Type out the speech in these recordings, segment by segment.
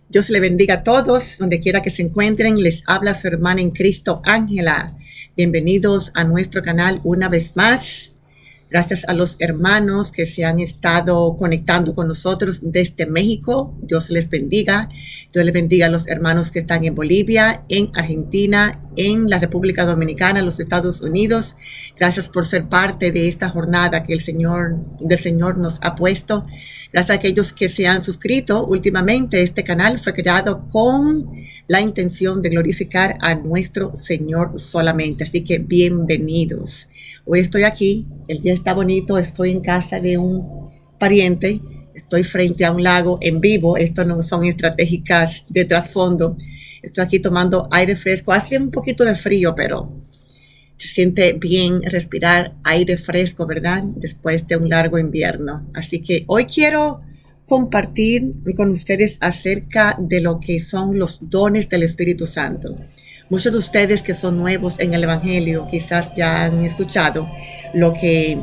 Dios le bendiga a todos, donde quiera que se encuentren. Les habla su hermana en Cristo, Ángela. Bienvenidos a nuestro canal una vez más. Gracias a los hermanos que se han estado conectando con nosotros desde México. Dios les bendiga. Dios les bendiga a los hermanos que están en Bolivia, en Argentina, en la República Dominicana, los Estados Unidos. Gracias por ser parte de esta jornada que del Señor nos ha puesto. Gracias a aquellos que se han suscrito últimamente. Este canal fue creado con la intención de glorificar a nuestro Señor solamente. Así que bienvenidos. Hoy estoy aquí. El día está bonito. Estoy en casa de un pariente. Estoy frente a un lago en vivo. Esto no son estratégicas de trasfondo. Estoy aquí tomando aire fresco. Hace un poquito de frío, pero se siente bien respirar aire fresco, ¿verdad? Después de un largo invierno. Así que hoy quiero compartir con ustedes acerca de lo que son los dones del Espíritu Santo. Muchos de ustedes que son nuevos en el Evangelio quizás ya han escuchado lo que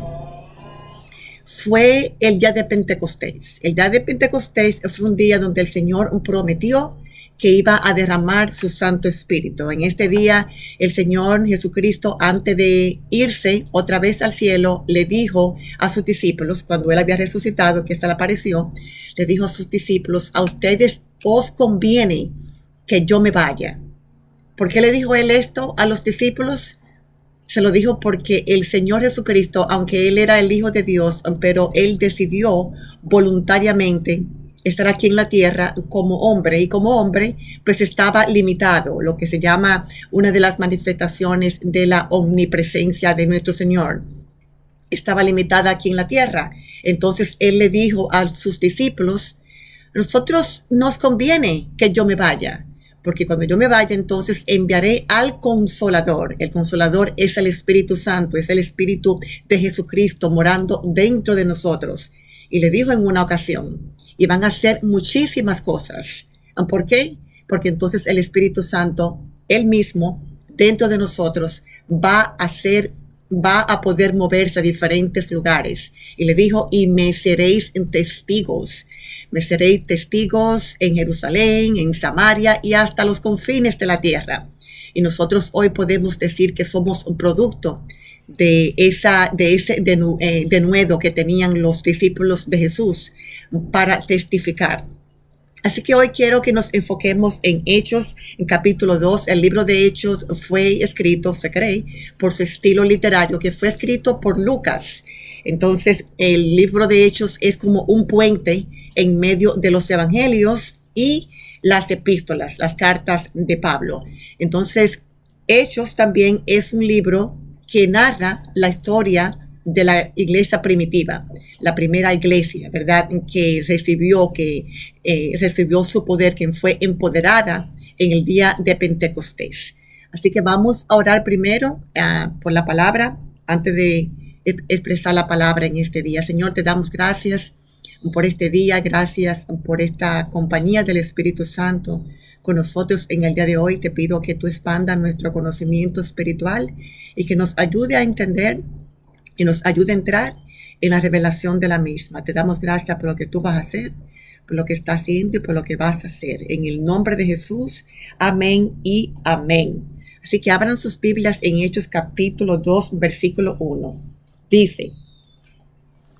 fue el día de Pentecostés. El día de Pentecostés fue un día donde el Señor prometió que iba a derramar su Santo Espíritu. En este día, el Señor Jesucristo, antes de irse otra vez al cielo, le dijo a sus discípulos, cuando Él había resucitado, que ésta le apareció, le dijo a sus discípulos, a ustedes os conviene que yo me vaya. ¿Por qué le dijo Él esto a los discípulos? Se lo dijo porque el Señor Jesucristo, aunque Él era el Hijo de Dios, pero Él decidió voluntariamente estar aquí en la tierra como hombre, y como hombre pues estaba limitado, lo que se llama una de las manifestaciones de la omnipresencia de nuestro Señor. Estaba limitada aquí en la tierra. Entonces Él le dijo a sus discípulos, nosotros nos conviene que yo me vaya, porque cuando yo me vaya, entonces enviaré al Consolador. El Consolador es el Espíritu Santo, es el Espíritu de Jesucristo morando dentro de nosotros. Y le dijo en una ocasión, y van a hacer muchísimas cosas. ¿Por qué? Porque entonces el Espíritu Santo, Él mismo, dentro de nosotros, va a poder moverse a diferentes lugares. Y le dijo, y me seréis testigos. Me seréis testigos en Jerusalén, en Samaria y hasta los confines de la tierra. Y nosotros hoy podemos decir que somos un producto de ese denuedo que tenían los discípulos de Jesús para testificar. Así que hoy quiero que nos enfoquemos en Hechos, en capítulo 2. El libro de Hechos fue escrito, se cree, por su estilo literario, que fue escrito por Lucas. Entonces, el libro de Hechos es como un puente en medio de los evangelios y las epístolas, las cartas de Pablo. Entonces, Hechos también es un libro que narra la historia de la iglesia primitiva, la primera iglesia, ¿verdad? Que recibió su poder, que fue empoderada en el día de Pentecostés. Así que vamos a orar primero por la palabra, antes de expresar la palabra en este día. Señor, te damos gracias por este día, gracias por esta compañía del Espíritu Santo con nosotros en el día de hoy. Te pido que tú expandas nuestro conocimiento espiritual y que nos ayude a entender y nos ayude a entrar en la revelación de la misma. Te damos gracias por lo que tú vas a hacer, por lo que estás haciendo y por lo que vas a hacer. En el nombre de Jesús, amén y amén. Así que abran sus Biblias en Hechos capítulo 2, versículo 1. Dice,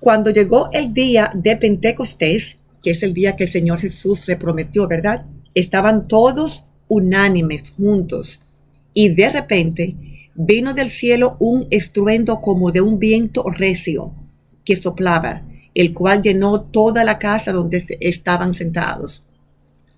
cuando llegó el día de Pentecostés, que es el día que el Señor Jesús le prometió, ¿verdad? Estaban todos unánimes juntos y de repente vino del cielo un estruendo como de un viento recio que soplaba, el cual llenó toda la casa donde estaban sentados.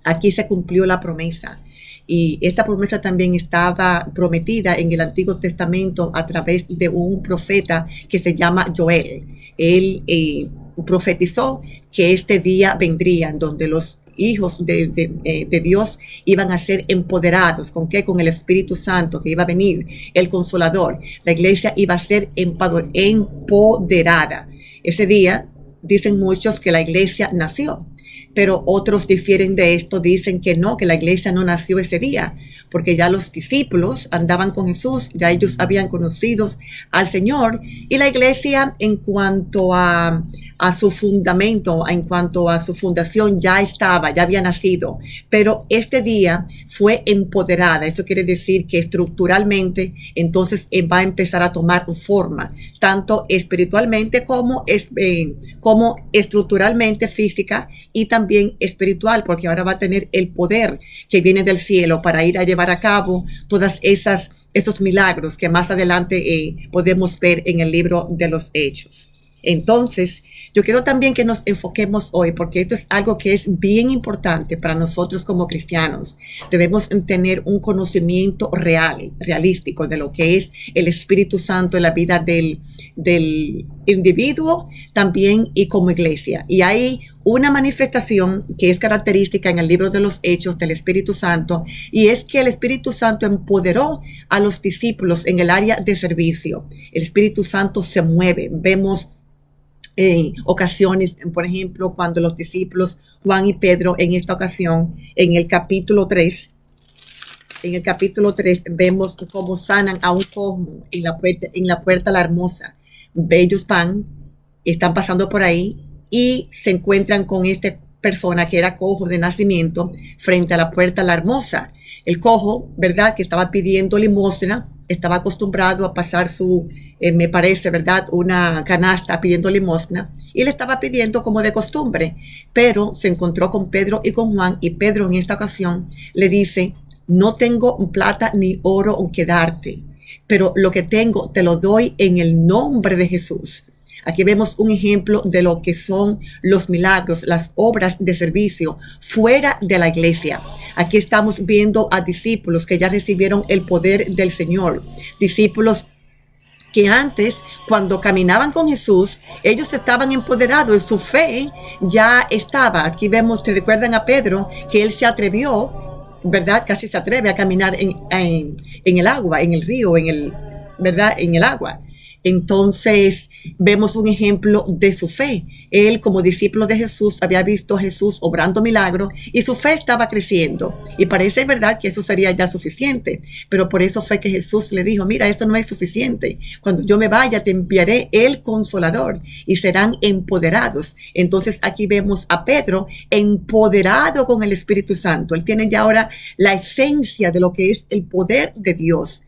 Aquí se cumplió la promesa. Y esta promesa también estaba prometida en el Antiguo Testamento a través de un profeta que se llama Joel. Él profetizó que este día vendría en donde los hijos de Dios iban a ser empoderados. ¿Con qué? Con el Espíritu Santo, que iba a venir el Consolador. La iglesia iba a ser empoderada. Ese día, dicen muchos que la iglesia nació, pero otros difieren de esto, dicen que no, que la iglesia no nació ese día, porque ya los discípulos andaban con Jesús, ya ellos habían conocido al Señor, y la iglesia en cuanto a su fundamento, en cuanto a su fundación, ya estaba, ya había nacido, pero este día fue empoderada. Eso quiere decir que estructuralmente entonces va a empezar a tomar forma, tanto espiritualmente como estructuralmente física y también espiritual, porque ahora va a tener el poder que viene del cielo para ir a llevar a cabo todas esos milagros que más adelante podemos ver en el libro de los Hechos. Entonces, yo quiero también que nos enfoquemos hoy, porque esto es algo que es bien importante para nosotros como cristianos. Debemos tener un conocimiento realístico de lo que es el Espíritu Santo en la vida del individuo también y como iglesia. Y hay una manifestación que es característica en el libro de los Hechos del Espíritu Santo, y es que el Espíritu Santo empoderó a los discípulos en el área de servicio. El Espíritu Santo se mueve. Vemos ocasiones, por ejemplo, cuando los discípulos Juan y Pedro, en esta ocasión, en el capítulo 3, vemos cómo sanan a un cojo en la puerta La Hermosa. Ellos están pasando por ahí y se encuentran con esta persona que era cojo de nacimiento frente a la puerta La Hermosa. El cojo, ¿verdad?, que estaba pidiendo limosna, estaba acostumbrado a pasar me parece, ¿verdad?, una canasta pidiendo limosna, y le estaba pidiendo como de costumbre, pero se encontró con Pedro y con Juan, y Pedro en esta ocasión le dice: no tengo plata ni oro que darte, pero lo que tengo te lo doy en el nombre de Jesús. Aquí vemos un ejemplo de lo que son los milagros, las obras de servicio fuera de la iglesia. Aquí estamos viendo a discípulos que ya recibieron el poder del Señor. Discípulos que antes, cuando caminaban con Jesús, ellos estaban empoderados, su fe ya estaba. Aquí vemos, te recuerdan a Pedro, que él se atrevió, ¿verdad? Casi se atreve a caminar en el agua, en el río, ¿verdad?, en el agua. Entonces, vemos un ejemplo de su fe. Él, como discípulo de Jesús, había visto a Jesús obrando milagros y su fe estaba creciendo. Y parece verdad que eso sería ya suficiente. Pero por eso fue que Jesús le dijo: mira, eso no es suficiente. Cuando yo me vaya, te enviaré el Consolador y serán empoderados. Entonces, aquí vemos a Pedro empoderado con el Espíritu Santo. Él tiene ya ahora la esencia de lo que es el poder de Dios.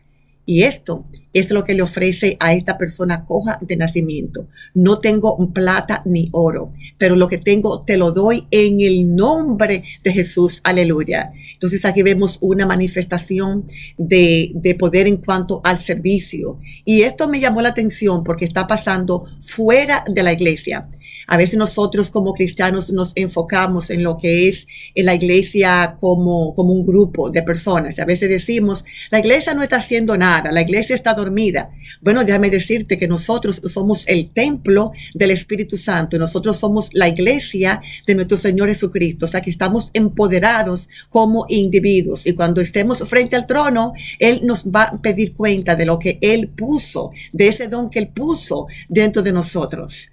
Y esto es lo que le ofrece a esta persona coja de nacimiento. No tengo plata ni oro, pero lo que tengo te lo doy en el nombre de Jesús. Aleluya. Entonces aquí vemos una manifestación de poder en cuanto al servicio. Y esto me llamó la atención porque está pasando fuera de la iglesia. A veces nosotros como cristianos nos enfocamos en lo que es en la iglesia como un grupo de personas. A veces decimos: la iglesia no está haciendo nada, la iglesia está dormida. Bueno, déjame decirte que nosotros somos el templo del Espíritu Santo y nosotros somos la iglesia de nuestro Señor Jesucristo. O sea que estamos empoderados como individuos, y cuando estemos frente al trono, Él nos va a pedir cuenta de lo que Él puso, de ese don que Él puso dentro de nosotros,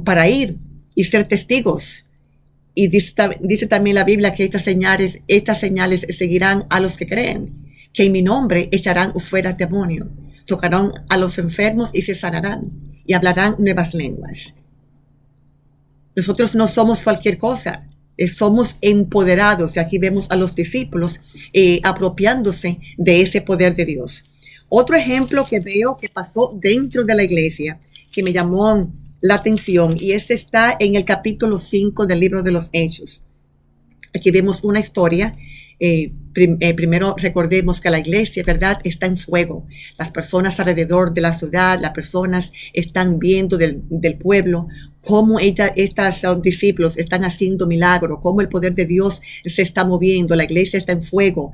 para ir y ser testigos. Y dice también la Biblia que estas señales seguirán a los que creen, que en mi nombre echarán fuera demonios, tocarán a los enfermos y se sanarán, y hablarán nuevas lenguas. Nosotros no somos cualquier cosa, somos empoderados, y aquí vemos a los discípulos apropiándose de ese poder de Dios. Otro ejemplo que veo que pasó dentro de la iglesia, que me llamó la atención, y ese está en el capítulo 5 del libro de los Hechos. Aquí vemos una historia. Primero recordemos que la iglesia, ¿verdad?, está en fuego. Las personas alrededor de la ciudad, las personas están viendo del pueblo cómo estos discípulos están haciendo milagros, cómo el poder de Dios se está moviendo. La iglesia está en fuego.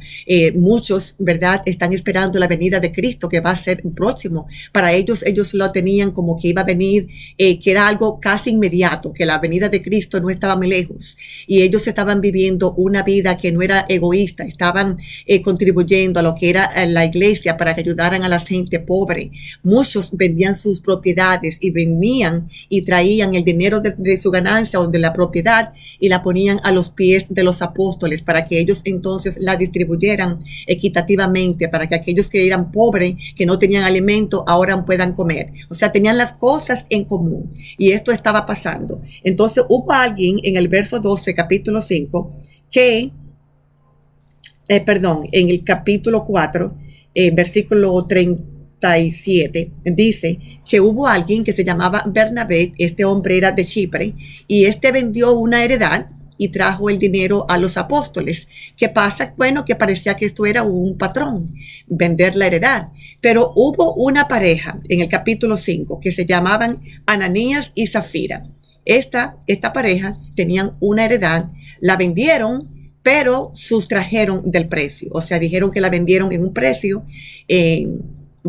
Muchos, ¿verdad?, están esperando la venida de Cristo, que va a ser próximo. Para ellos lo tenían como que iba a venir, que era algo casi inmediato, que la venida de Cristo no estaba muy lejos. Y ellos estaban viviendo una vida que no era egoísta, estaban estaban contribuyendo a lo que era la iglesia para que ayudaran a la gente pobre. Muchos vendían sus propiedades y venían y traían el dinero de su ganancia o de la propiedad y la ponían a los pies de los apóstoles para que ellos entonces la distribuyeran equitativamente, para que aquellos que eran pobres, que no tenían alimento, ahora puedan comer. O sea, tenían las cosas en común y esto estaba pasando. Entonces hubo alguien en el verso 12, capítulo 5, que, en el capítulo 4, versículo 37, dice que hubo alguien que se llamaba Bernabé, este hombre era de Chipre, y este vendió una heredad y trajo el dinero a los apóstoles. ¿Qué pasa? Bueno, que parecía que esto era un patrón, vender la heredad. Pero hubo una pareja en el capítulo 5 que se llamaban Ananías y Zafira. Esta pareja tenían una heredad, la vendieron, pero sustrajeron del precio. O sea, dijeron que la vendieron en un precio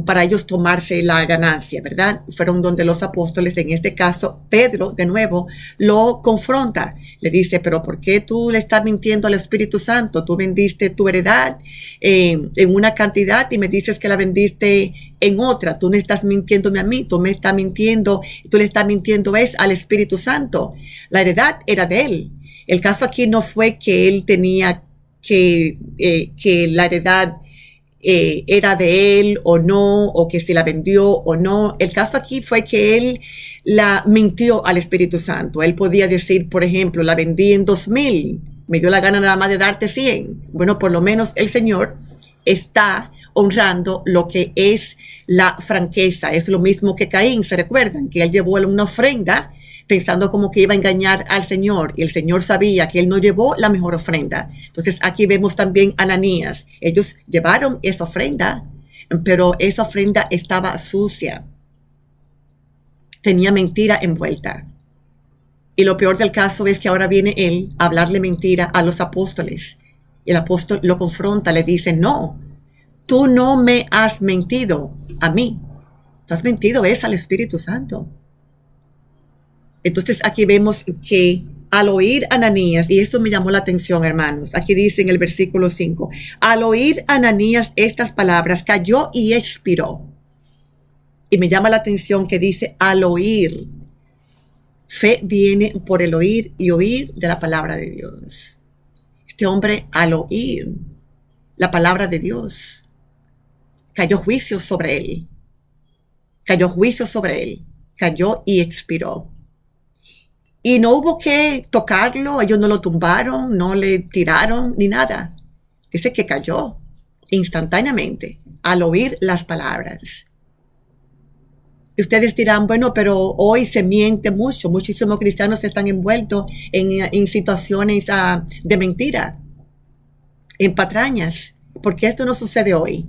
para ellos tomarse la ganancia, ¿verdad? Fueron donde los apóstoles, en este caso, Pedro, de nuevo, lo confronta. Le dice, pero ¿por qué tú le estás mintiendo al Espíritu Santo? Tú vendiste tu heredad en una cantidad y me dices que la vendiste en otra. Tú no estás mintiéndome a mí, tú me estás mintiendo, tú le estás mintiendo al Espíritu Santo. La heredad era de él. El caso aquí no fue que él tenía que la heredad era de él o no, o que se la vendió o no. El caso aquí fue que él la mintió al Espíritu Santo. Él podía decir, por ejemplo, la vendí en 2,000, me dio la gana nada más de darte 100. Bueno, por lo menos el Señor está honrando lo que es la franqueza. Es lo mismo que Caín, ¿se recuerdan? Que él llevó una ofrenda pensando como que iba a engañar al Señor, y el Señor sabía que él no llevó la mejor ofrenda. Entonces aquí vemos también a Ananías. Ellos llevaron esa ofrenda, pero esa ofrenda estaba sucia, tenía mentira envuelta. Y lo peor del caso es que ahora viene él a hablarle mentira a los apóstoles. El apóstol lo confronta, le dice, no, tú no me has mentido a mí, tú has mentido al Espíritu Santo. Entonces aquí vemos que al oír Ananías, y esto me llamó la atención, hermanos, aquí dice en el versículo 5, al oír Ananías estas palabras, cayó y expiró. Y me llama la atención que dice al oír. Fe viene por el oír y oír de la palabra de Dios. Este hombre al oír la palabra de Dios, cayó juicio sobre él. Cayó juicio sobre él. Cayó y expiró. Y no hubo que tocarlo, ellos no lo tumbaron, no le tiraron, ni nada. Dice que cayó instantáneamente al oír las palabras. Y ustedes dirán, bueno, pero hoy se miente mucho, muchísimos cristianos están envueltos en situaciones de mentira, en patrañas. ¿Por qué esto no sucede hoy?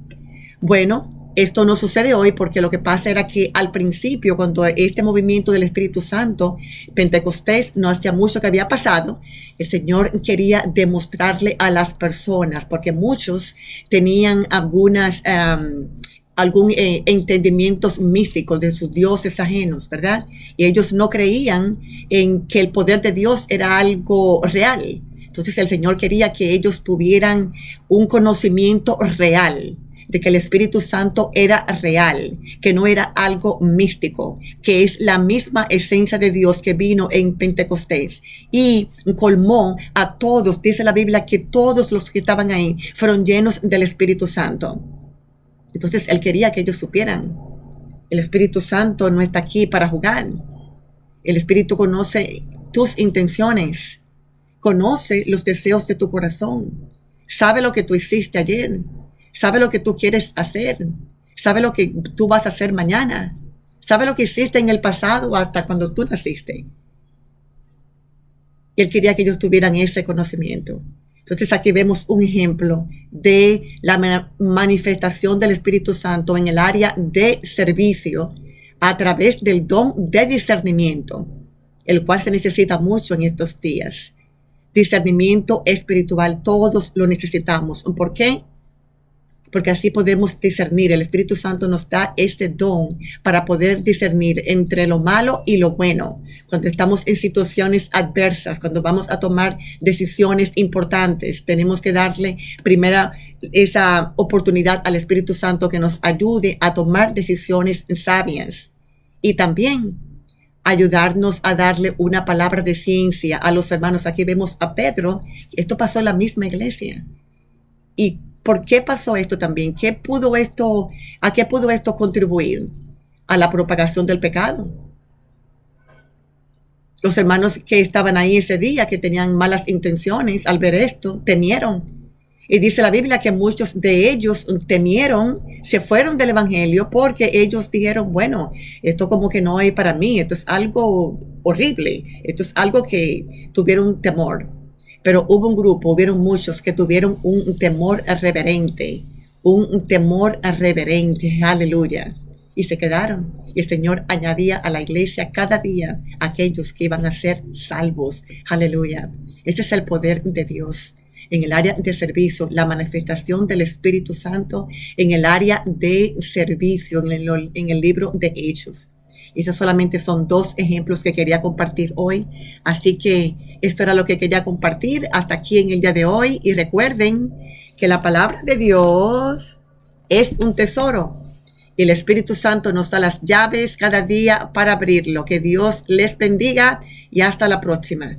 Bueno, esto no sucede hoy porque lo que pasa era que al principio, cuando este movimiento del Espíritu Santo, Pentecostés, no hacía mucho que había pasado, el Señor quería demostrarle a las personas, porque muchos tenían entendimientos místicos de sus dioses ajenos, ¿verdad? Y ellos no creían en que el poder de Dios era algo real. Entonces el Señor quería que ellos tuvieran un conocimiento real de que el Espíritu Santo era real, que no era algo místico, que es la misma esencia de Dios que vino en Pentecostés y colmó a todos. Dice la Biblia que todos los que estaban ahí fueron llenos del Espíritu Santo. Entonces él quería que ellos supieran, el Espíritu Santo no está aquí para jugar. El Espíritu conoce tus intenciones, conoce los deseos de tu corazón, sabe lo que tú hiciste ayer, sabe lo que tú quieres hacer, sabe lo que tú vas a hacer mañana, sabe lo que hiciste en el pasado hasta cuando tú naciste. Y él quería que ellos tuvieran ese conocimiento. Entonces aquí vemos un ejemplo de la manifestación del Espíritu Santo en el área de servicio a través del don de discernimiento, el cual se necesita mucho en estos días. Discernimiento espiritual, todos lo necesitamos. ¿Por qué? porque así podemos discernir. El Espíritu Santo nos da este don para poder discernir entre lo malo y lo bueno. Cuando estamos en situaciones adversas, cuando vamos a tomar decisiones importantes, tenemos que darle primera esa oportunidad al Espíritu Santo que nos ayude a tomar decisiones sabias. Y también ayudarnos a darle una palabra de ciencia a los hermanos. Aquí vemos a Pedro. Esto pasó en la misma iglesia. ¿Y por qué pasó esto también? ¿A qué pudo esto contribuir? A la propagación del pecado. Los hermanos que estaban ahí ese día, que tenían malas intenciones, al ver esto, temieron. Y dice la Biblia que muchos de ellos temieron, se fueron del evangelio porque ellos dijeron, bueno, esto como que no es para mí, esto es algo horrible, esto es algo que tuvieron temor. Pero hubieron muchos que tuvieron un temor reverente, aleluya. Y se quedaron. Y el Señor añadía a la iglesia cada día aquellos que iban a ser salvos, aleluya. Este es el poder de Dios. En el área de servicio, la manifestación del Espíritu Santo en el área de servicio, en el libro de Hechos. Y esos solamente son 2 ejemplos que quería compartir hoy. Así que esto era lo que quería compartir hasta aquí en el día de hoy. Y recuerden que la palabra de Dios es un tesoro. Y el Espíritu Santo nos da las llaves cada día para abrirlo. Que Dios les bendiga y hasta la próxima.